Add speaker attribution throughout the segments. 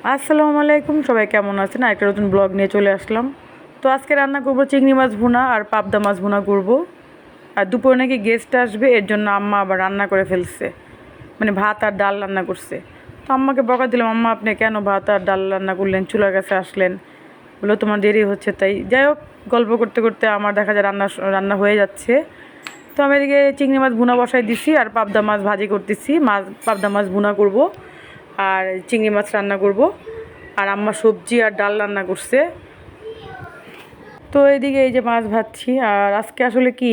Speaker 1: আসসালামু আলাইকুম, সবাই কেমন আছেন? একটা নতুন ব্লগ নিয়ে চলে আসলাম। তো আজকে রান্না করব চিংড়ি মাছ ভুনা আর পাবদা মাছ ভুনা করব। আর দুপুরে নাকি গেস্ট আসবে, এর জন্য আম্মা আবার রান্না করে ফেলছে, মানে ভাত আর ডাল রান্না করছে। তো আম্মাকে বকা দিলাম, আম্মা আপনি কেন ভাত আর ডাল রান্না করলেন, চুলার কাছে আসলেন? বললো তোমার দেরি হচ্ছে তাই। যাই হোক, গল্প করতে করতে আমার দেখা যায় রান্না রান্না হয়ে যাচ্ছে। তো আমি এদিকে চিংড়ি মাছ ভুনা বসাই দিছি আর পাবদা মাছ ভাজি করতেছি। পাবদা মাছ ভুনা করব আর চিংড়ি মাছ রান্না করব। আর আম্মা সবজি আর ডাল রান্না করছে। তো এইদিকে এই যে মাছ ভাজছি। আর আজকে আসলে কি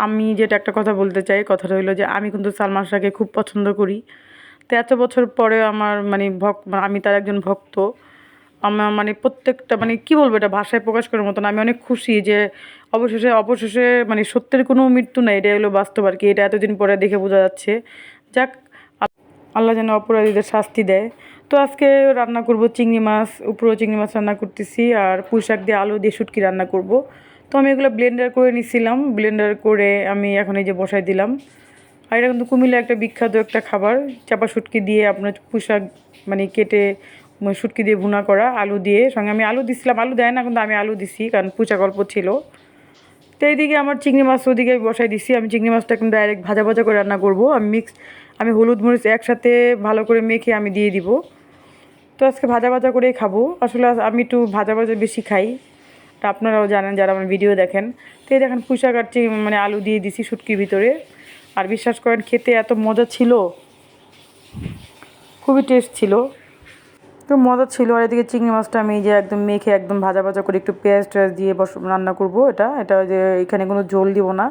Speaker 1: আমি যেটা একটা কথা বলতে চাই, কথাটা হলো যে আমি কিন্তু সালমান শাহকে খুব পছন্দ করি। তো এত বছর পরে আমার মানে আমি তার একজন ভক্ত। আমার মানে প্রত্যেকটা মানে কি বলবো, এটা ভাষায় প্রকাশ করার মতন। আমি অনেক খুশি যে অবশেষে অবশেষে মানে সত্যের কোনো মৃত্যু নাই, এটা হলো বাস্তব আর কি। এটা এতদিন পরে দেখে বোঝা যাচ্ছে। যাক, আল্লাহ যেন অপরাধীদের শাস্তি দেয়। তো আজকে রান্না করব চিংড়ি মাছ, উপরেও চিংড়ি মাছ রান্না করতেছি আর পুঁই শাক দিয়ে আলু দিয়ে শুটকি রান্না করব। তো আমি এগুলো ব্লেন্ডার করে নিছিলাম, ব্লেন্ডার করে আমি এখন এই যে বসাই দিলাম। আর এটা কিন্তু কুমিল্লার একটা বিখ্যাত একটা খাবার, চাপা শুটকি দিয়ে আপনার পুঁই শাক মানে কেটে শুটকি দিয়ে ভুনা করা, আলু দিয়ে। সঙ্গে আমি আলু দিছিলাম, আলু দেয় না কিন্তু আমি আলু দিছি, কারণ পুঁই শাক অল্প ছিল। তো এইদিকে আমার চিংড়ি মাছ ওদিকে বসাই দিছি। আমি চিংড়ি মাছটা এখন ডাইরেক্ট ভাজা ভাজা করে রান্না করব। আমি হলুদ মরিচ একসাথে ভালো করে মেখে আমি দিয়ে দিব। তো আজকে ভাজা ভাজা করেই খাবো। আসলে আমি একটু ভাজা ভাজা বেশি খাই, তা আপনারাও জানেন যারা আমার ভিডিও দেখেন। তো এই দেখেন পুঁই শাক আর মানে আলু দিয়ে দিছি শুটকির ভিতরে। আর বিশ্বাস করেন খেতে এত মজা ছিল, খুবই টেস্ট ছিল, তো মজা ছিল। আর এদিকে চিংড়ি মাছটা আমি যে একদম মেখে একদম ভাজা ভাজা করে একটু পেঁয়াজ টেয়াজ দিয়ে রান্না করব। এটা যে এখানে কোনো ঝোল দিব না,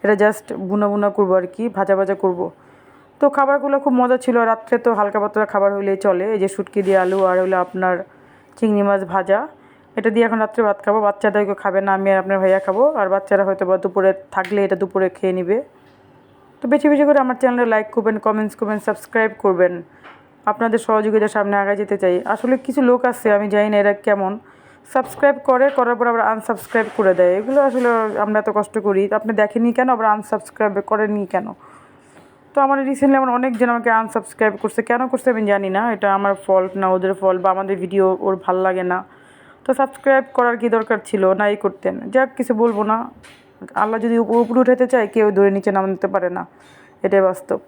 Speaker 1: এটা জাস্ট বুনা বুনা করবো আর কি, ভাজা ভাজা করব। তো খাবারগুলো খুব মজা ছিল। রাত্রে তো হালকা পাতলা খাবার হলেই চলে। এই যে শুটকি দিয়ে আলু আর হলো আপনার চিংড়ি মাছ ভাজা, এটা দিয়ে এখন রাত্রে ভাত খাবো। বাচ্চাদেরকে খাবে না, আমি আর আপনার ভাইয়া খাবো। আর বাচ্চারা হয়তো বা দুপুরে থাকলে এটা দুপুরে খেয়ে নিবে। তো বেশি বেশি করে আমার চ্যানেলে লাইক করবেন, কমেন্টস করবেন, সাবস্ক্রাইব করবেন। আপনাদের সহযোগিতার সামনে আগে যেতে চাই। আসলে কিছু লোক আছে, আমি জানি না এরা কেমন, সাবস্ক্রাইব করার পর আবার আনসাবস্ক্রাইব করে দেয়। এগুলো আসলে আমরা এত কষ্ট করি, আপনি দেখেননি কেন, আবার আনসাবস্ক্রাইব করেননি কেন? তো আমার রিসেন্টলি আমার অনেকজন আমাকে আনসাবস্ক্রাইব করছে, কেন করছে আমি জানি না। এটা আমার ফল্ট না ওদের ফল্ট, বা আমাদের ভিডিও ওর ভাল লাগে না। তো সাবস্ক্রাইব করার কি দরকার ছিল, নাই করতেন। যাক, কিছু বলবো না। আল্লাহ যদি উপরে উঠাতে চায়, কেউ ধরে নিচে নামাতে পারে না, এটাই বাস্তব।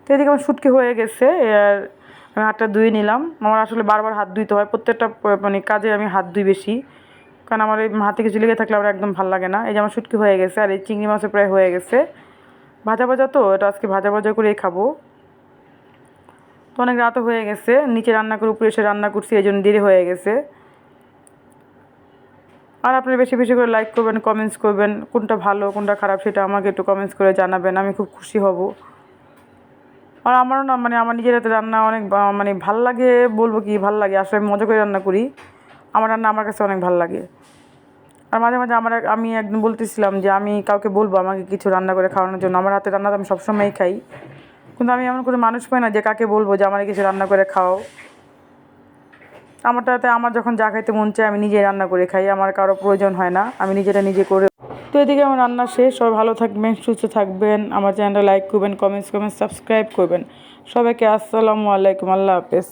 Speaker 1: তো এদিকে আমার শুটকি হয়ে গেছে। আর আমি হাতটা ধুয়ে নিলাম। আমার আসলে বারবার হাত ধুইতে হয়, প্রত্যেকটা মানে কাজে আমি হাত ধুই বেশি, কারণ আমার এই হাতে কিছু লেগে থাকলে আমার একদম ভালো লাগে না। এই যে আমার শুটকি হয়ে গেছে আর এই চিংড়ি মাছও প্রায় হয়ে গেছে। ভাজা ভাজা তো এটা আজকে ভাজা ভাজা করেই খাবো। তো অনেক রাতও হয়ে গেছে, নিচে রান্না করে উপরে এসে রান্না করছি, এই জন্য দেরি হয়ে গেছে। আর আপনারা বেশি বেশি করে লাইক করবেন, কমেন্টস করবেন, কোনটা ভালো কোনটা খারাপ সেটা আমাকে একটু কমেন্টস করে জানাবেন, আমি খুব খুশি হব। আর আমারও না মানে আমার নিজের হাতে রান্না অনেক মানে ভাল লাগে, বলবো কি ভাল লাগে, আসলে আমি মজা করে রান্না করি। আমার রান্না আমার কাছে অনেক ভাল লাগে। আর মাঝে মাঝে আমি একদিন বলতেছিলাম যে আমি কাউকে বলবো আমাকে কিছু রান্না করে খাওয়ানোর জন্য। আমার হাতে রান্না তো আমি সবসময়ই খাই, কিন্তু আমি এমন করে মানুষ পাই না যে কাকে বলবো যে আমার কিছু রান্না করে খাও। আমারটাতে আমার যখন যা খাইতে মন চায় আমি নিজেই রান্না করে খাই, আমার কারো প্রয়োজন হয় না, আমি নিজেটা নিজে করে। তো এদিকে আমার রান্না শেষ। সবাই ভালো থাকবেন, সুস্থ থাকবেন, আমার চ্যানেলটা লাইক করবেন, কমেন্টস করবেন, সাবস্ক্রাইব করবেন। সবাইকে আসসালামু আলাইকুম, আল্লাহ হাফেজ।